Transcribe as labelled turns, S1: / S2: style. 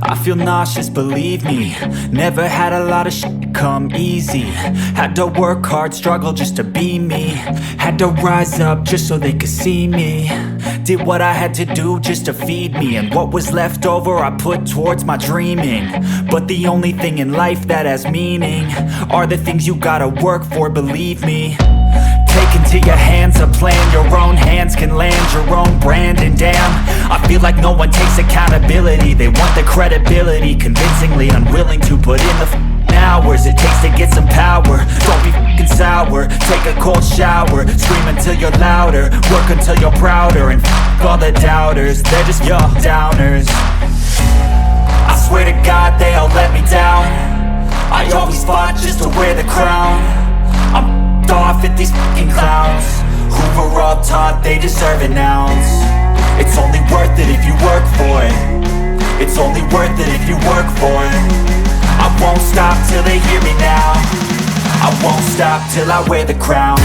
S1: I feel nauseous, believe me. Never had a lot of shit come easy. Had to work hard, struggle just to be me. Had to rise up just so they could see me. Did what I had to do just to feed me. And what was left over I put towards my dreaming. But the only thing in life that has meaning are the things you gotta work for, believe me. Take into your hands a plan. Your own hands can land your own brand. And damn, I feel like no one takes accountability. They want the credibility, convincingly unwilling to put in the hours it takes to get some power. Don't be f***ing sour. Take a cold shower. Scream until you're louder. Work until you're prouder. And f*** all the doubters, they're just your downers. I swear to God they all let me down. I always fought just to wear the crown. I'm off at these fucking clowns who were all taught they deserve an ounce. It's only worth it if you work for it. It's only worth it if you work for it. I won't stop till they hear me now. I won't stop till I wear the crown.